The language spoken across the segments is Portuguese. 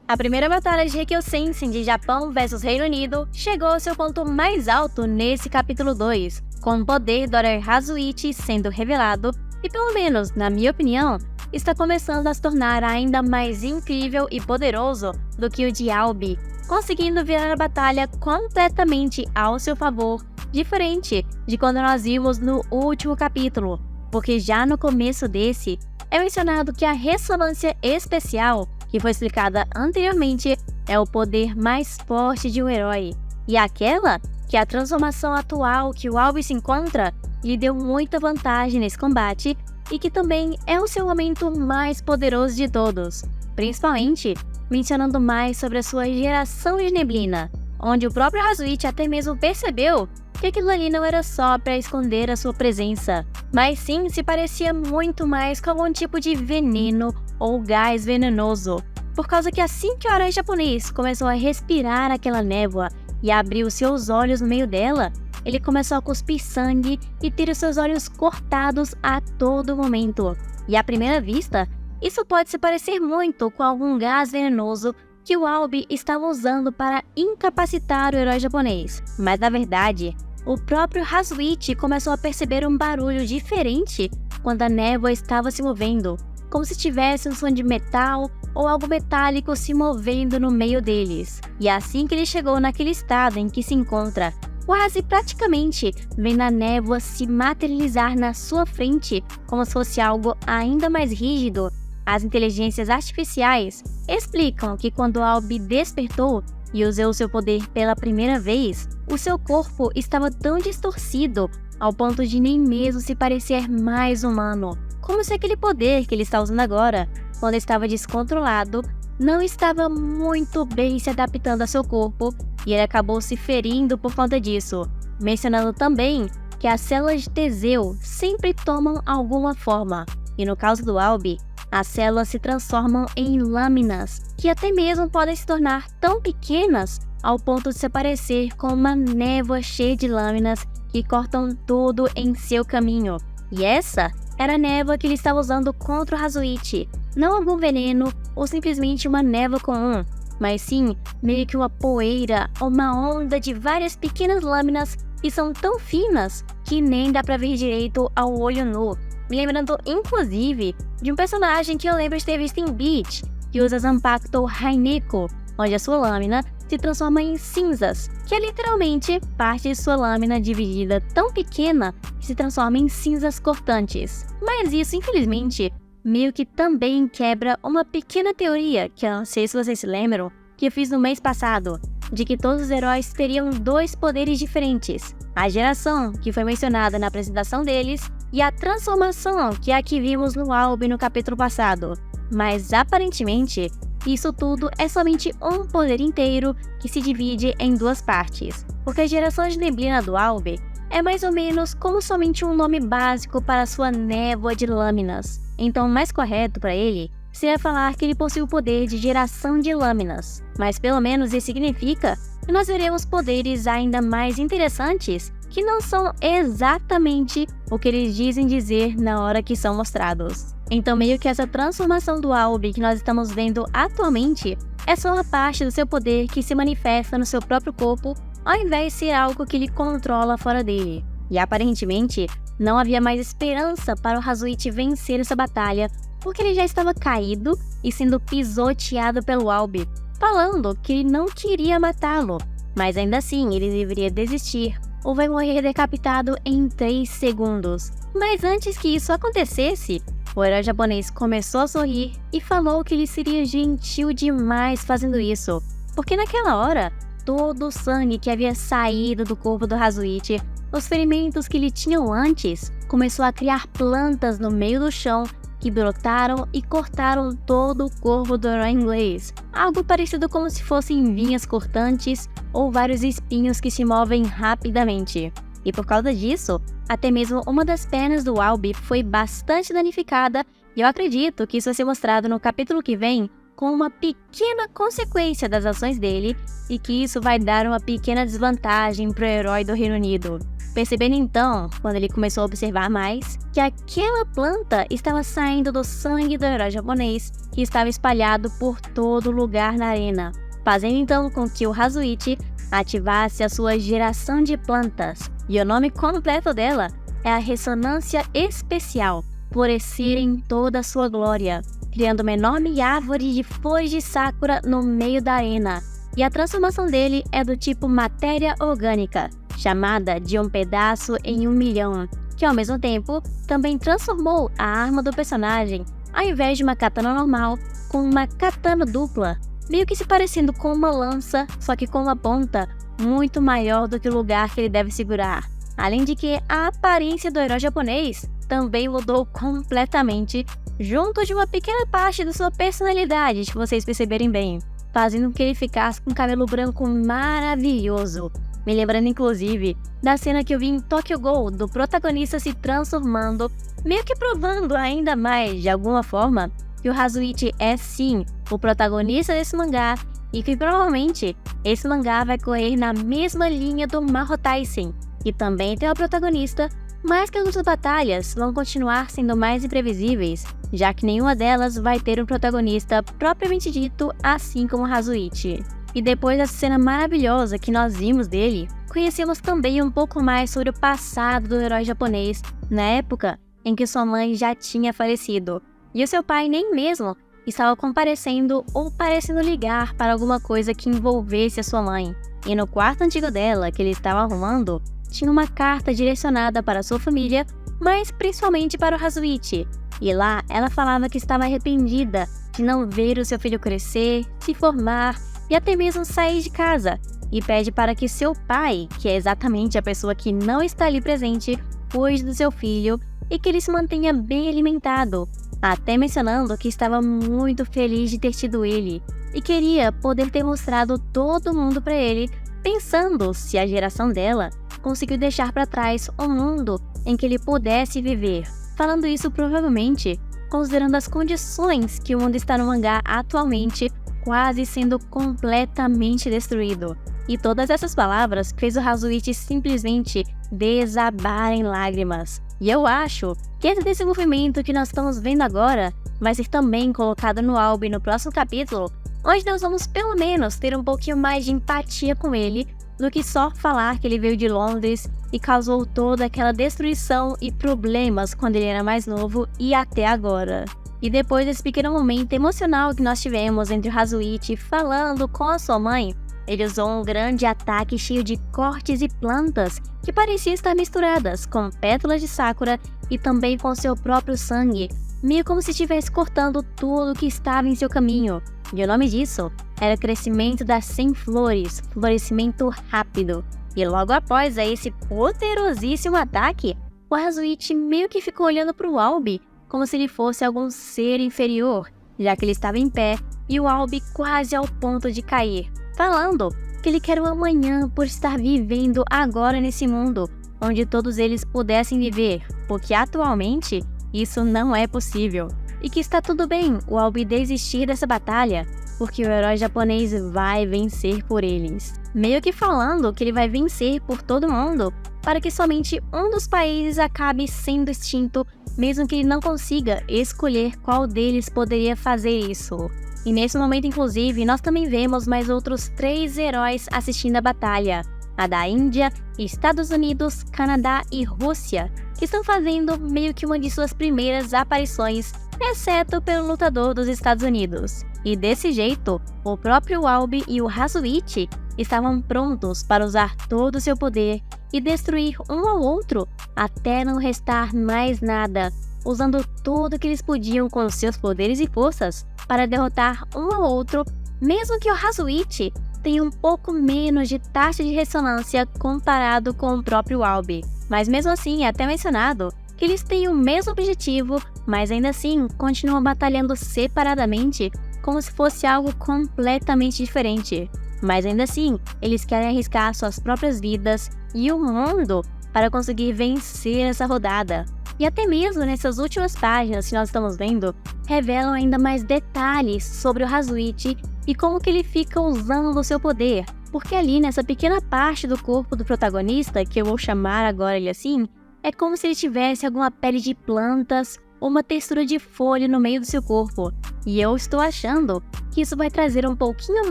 A primeira batalha de Heikyo-Senshin de Japão versus Reino Unido chegou ao seu ponto mais alto nesse capítulo 2, com o poder do herói Hazuichi sendo revelado e, pelo menos na minha opinião, está começando a se tornar ainda mais incrível e poderoso do que o de Albi, conseguindo virar a batalha completamente ao seu favor, diferente de quando nós vimos no último capítulo, porque já no começo desse é mencionado que a ressonância especial, que foi explicada anteriormente, é o poder mais forte de um herói, e aquela que a transformação atual que o Albi se encontra lhe deu muita vantagem nesse combate e que também é o seu momento mais poderoso de todos, principalmente mencionando mais sobre a sua geração de neblina, onde o próprio Hazuichi até mesmo percebeu que aquilo ali não era só para esconder a sua presença, mas sim se parecia muito mais com algum tipo de veneno ou gás venenoso, por causa que assim que o herói japonês começou a respirar aquela névoa e abriu seus olhos no meio dela, ele começou a cuspir sangue e ter os seus olhos cortados a todo momento. E à primeira vista, isso pode se parecer muito com algum gás venenoso que o Albi estava usando para incapacitar o herói japonês. Mas na verdade, o próprio Hazuichi começou a perceber um barulho diferente quando a névoa estava se movendo, como se tivesse um som de metal ou algo metálico se movendo no meio deles. E assim que ele chegou naquele estado em que se encontra, quase praticamente vendo a névoa se materializar na sua frente como se fosse algo ainda mais rígido, as inteligências artificiais explicam que quando Albi despertou e usou seu poder pela primeira vez, o seu corpo estava tão distorcido ao ponto de nem mesmo se parecer mais humano, como se aquele poder que ele está usando agora, quando estava descontrolado, não estava muito bem se adaptando a seu corpo e ele acabou se ferindo por conta disso, mencionando também que as células de Teseu sempre tomam alguma forma, e no caso do Albi, as células se transformam em lâminas, que até mesmo podem se tornar tão pequenas ao ponto de se parecer com uma névoa cheia de lâminas que cortam tudo em seu caminho. E essa era a névoa que ele estava usando contra o Hazuichi, não algum veneno ou simplesmente uma névoa comum, mas sim meio que uma poeira ou uma onda de várias pequenas lâminas que são tão finas que nem dá pra ver direito ao olho nu. Me lembrando, inclusive, de um personagem que eu lembro de ter visto em Bleach, que usa Zanpakuto Haineko, onde a sua lâmina se transforma em cinzas, que é literalmente parte de sua lâmina dividida tão pequena que se transforma em cinzas cortantes. Mas isso, infelizmente, meio que também quebra uma pequena teoria, que eu não sei se vocês se lembram, que eu fiz no mês passado, de que todos os heróis teriam dois poderes diferentes. A geração, que foi mencionada na apresentação deles, e a transformação, que é a que vimos no Albi no capítulo passado. Mas aparentemente, isso tudo é somente um poder inteiro que se divide em duas partes, porque a geração de neblina do Albi é mais ou menos como somente um nome básico para sua névoa de lâminas. Então o mais correto para ele seria falar que ele possui o poder de geração de lâminas, mas pelo menos isso significa que nós veremos poderes ainda mais interessantes que não são exatamente o que eles dizem dizer na hora que são mostrados. Então meio que essa transformação do Albi que nós estamos vendo atualmente é só uma parte do seu poder que se manifesta no seu próprio corpo, ao invés de ser algo que ele controla fora dele. E aparentemente, não havia mais esperança para o Hazuichi vencer essa batalha, porque ele já estava caído e sendo pisoteado pelo Albi, falando que ele não queria matá-lo, mas ainda assim ele deveria desistir ou vai morrer decapitado em 3 segundos. Mas antes que isso acontecesse, o herói japonês começou a sorrir e falou que ele seria gentil demais fazendo isso, porque naquela hora, todo o sangue que havia saído do corpo do Hazuichi, os ferimentos que lhe tinham antes, começou a criar plantas no meio do chão que brotaram e cortaram todo o corpo do herói inglês, algo parecido como se fossem vinhas cortantes ou vários espinhos que se movem rapidamente. E por causa disso, até mesmo uma das pernas do Albi foi bastante danificada, e eu acredito que isso vai ser mostrado no capítulo que vem com uma pequena consequência das ações dele, e que isso vai dar uma pequena desvantagem para o herói do Reino Unido. percebendo então, quando ele começou a observar mais, que aquela planta estava saindo do sangue do herói japonês que estava espalhado por todo lugar na arena, fazendo então com que o Hazuichi ativasse a sua geração de plantas. E o nome completo dela é a Ressonância Especial, florescer em toda a sua glória, criando uma enorme árvore de flores de sakura no meio da arena. E a transformação dele é do tipo matéria orgânica, chamada de um pedaço em 1.000.000, que ao mesmo tempo também transformou a arma do personagem, ao invés de uma katana normal, com uma katana dupla, meio que se parecendo com uma lança, só que com uma ponta muito maior do que o lugar que ele deve segurar. Além de que a aparência do herói japonês também mudou completamente, junto de uma pequena parte da sua personalidade, se vocês perceberem bem, fazendo com que ele ficasse com cabelo branco maravilhoso. Me lembrando inclusive da cena que eu vi em Tokyo Ghoul, do protagonista se transformando, meio que provando ainda mais, de alguma forma, que o Hazuichi é sim o protagonista desse mangá e que provavelmente esse mangá vai correr na mesma linha do Mahou Taisen, que também tem uma protagonista, mas que as suas batalhas vão continuar sendo mais imprevisíveis, já que nenhuma delas vai ter um protagonista propriamente dito, assim como Hazuichi. E depois dessa cena maravilhosa que nós vimos dele, conhecemos também um pouco mais sobre o passado do herói japonês, na época em que sua mãe já tinha falecido, e o seu pai nem mesmo estava comparecendo ou parecendo ligar para alguma coisa que envolvesse a sua mãe. E no quarto antigo dela, que ele estava arrumando, tinha uma carta direcionada para sua família, mas principalmente para o Hazuichi. E lá ela falava que estava arrependida de não ver o seu filho crescer, se formar e até mesmo sair de casa, e pede para que seu pai, que é exatamente a pessoa que não está ali presente, cuide do seu filho e que ele se mantenha bem alimentado, até mencionando que estava muito feliz de ter tido ele e queria poder ter mostrado todo mundo para ele, pensando se a geração dela conseguiu deixar para trás um mundo em que ele pudesse viver. Falando isso provavelmente considerando as condições que o mundo está no mangá atualmente, quase sendo completamente destruído. E todas essas palavras fez o Hazuichi simplesmente desabar em lágrimas. E eu acho que esse desenvolvimento que nós estamos vendo agora vai ser também colocado no álbum no próximo capítulo, onde nós vamos pelo menos ter um pouquinho mais de empatia com ele do que só falar que ele veio de Londres e causou toda aquela destruição e problemas quando ele era mais novo e até agora. E depois desse pequeno momento emocional que nós tivemos entre o Hazuichi falando com a sua mãe, ele usou um grande ataque cheio de cortes e plantas que pareciam estar misturadas com pétalas de sakura e também com seu próprio sangue, meio como se estivesse cortando tudo que estava em seu caminho. E o nome disso era crescimento das 100 flores, florescimento rápido. E logo após esse poderosíssimo ataque, o Hazuichi meio que ficou olhando para o Albi como se ele fosse algum ser inferior, já que ele estava em pé e o Albi quase ao ponto de cair, falando que ele quer o amanhã por estar vivendo agora nesse mundo, onde todos eles pudessem viver, porque atualmente isso não é possível. E que está tudo bem o Albi desistir dessa batalha, porque o herói japonês vai vencer por eles. Meio que falando que ele vai vencer por todo mundo, para que somente um dos países acabe sendo extinto, mesmo que ele não consiga escolher qual deles poderia fazer isso. E nesse momento, inclusive, nós também vemos mais outros 3 heróis assistindo a batalha. A da Índia, Estados Unidos, Canadá e Rússia, que estão fazendo meio que uma de suas primeiras aparições, exceto pelo lutador dos Estados Unidos. E desse jeito, o próprio Albi e o Hazuichi estavam prontos para usar todo o seu poder e destruir um ao outro até não restar mais nada, usando tudo que eles podiam com seus poderes e forças para derrotar um ao outro, mesmo que o Hazuichi tenha um pouco menos de taxa de ressonância comparado com o próprio Albi. Mas mesmo assim é até mencionado que eles têm o mesmo objetivo, mas ainda assim continuam batalhando separadamente como se fosse algo completamente diferente. Mas ainda assim, eles querem arriscar suas próprias vidas e o mundo para conseguir vencer essa rodada. E até mesmo nessas últimas páginas que nós estamos vendo, revelam ainda mais detalhes sobre o Hazuichi e como que ele fica usando o seu poder, porque ali nessa pequena parte do corpo do protagonista, que eu vou chamar agora ele assim, é como se ele tivesse alguma pele de plantas ou uma textura de folha no meio do seu corpo. E eu estou achando que isso vai trazer um pouquinho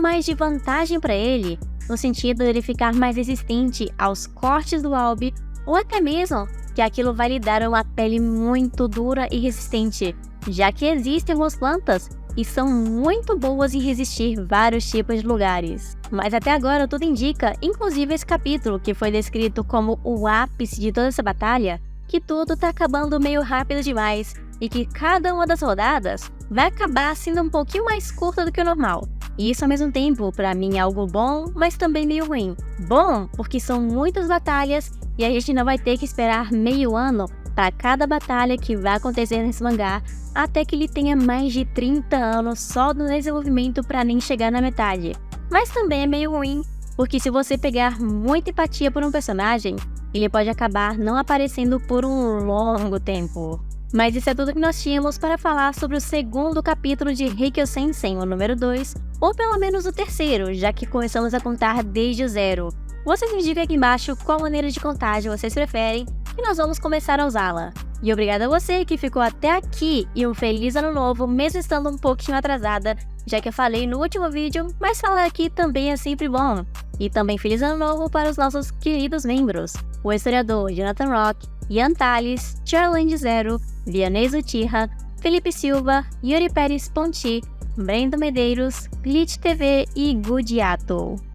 mais de vantagem para ele, no sentido de ele ficar mais resistente aos cortes do Albi, ou até mesmo que aquilo vai lhe dar uma pele muito dura e resistente, já que existem algumas plantas e são muito boas em resistir vários tipos de lugares. Mas até agora tudo indica, inclusive esse capítulo, que foi descrito como o ápice de toda essa batalha, que tudo tá acabando meio rápido demais e que cada uma das rodadas vai acabar sendo um pouquinho mais curta do que o normal. E isso ao mesmo tempo, pra mim, é algo bom, mas também meio ruim. Bom, porque são muitas batalhas e a gente não vai ter que esperar meio ano para cada batalha que vai acontecer nesse mangá, até que ele tenha mais de 30 anos só no desenvolvimento para nem chegar na metade. Mas também é meio ruim, porque se você pegar muita empatia por um personagem, ele pode acabar não aparecendo por um longo tempo. Mas isso é tudo que nós tínhamos para falar sobre o segundo capítulo de Heikyo Sensen, o número 2, ou pelo menos o terceiro, já que começamos a contar desde o zero. Vocês me digam aqui embaixo qual maneira de contagem vocês preferem e nós vamos começar a usá-la. E obrigada a você que ficou até aqui e um feliz ano novo, mesmo estando um pouquinho atrasada, já que eu falei no último vídeo, mas falar aqui também é sempre bom. E também feliz ano novo para os nossos queridos membros, o historiador Jonathan Rock, Ian Thales, Charland Zero, Vianney Uchiha, Felipe Silva, Yuri Pérez Ponti, Brenda Medeiros, Glitch TV e Gudiato.